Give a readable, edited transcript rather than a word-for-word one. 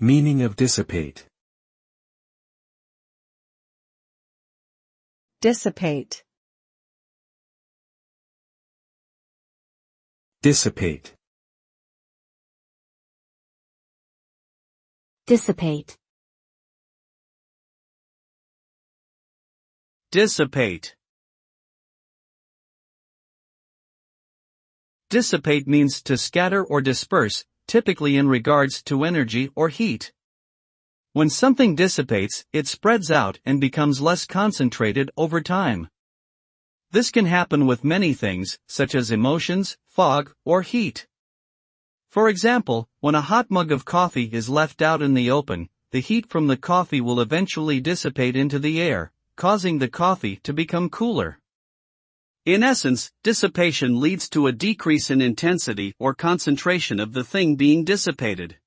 Meaning of dissipate. Dissipate. Dissipate. Dissipate. Dissipate. Dissipate means to scatter or disperse, typically in regards to energy or heat. When something dissipates, it spreads out and becomes less concentrated over time. This can happen with many things, such as emotions, fog, or heat. For example, when a hot mug of coffee is left out in the open, the heat from the coffee will eventually dissipate into the air, causing the coffee to become cooler. In essence, dissipation leads to a decrease in intensity or concentration of the thing being dissipated.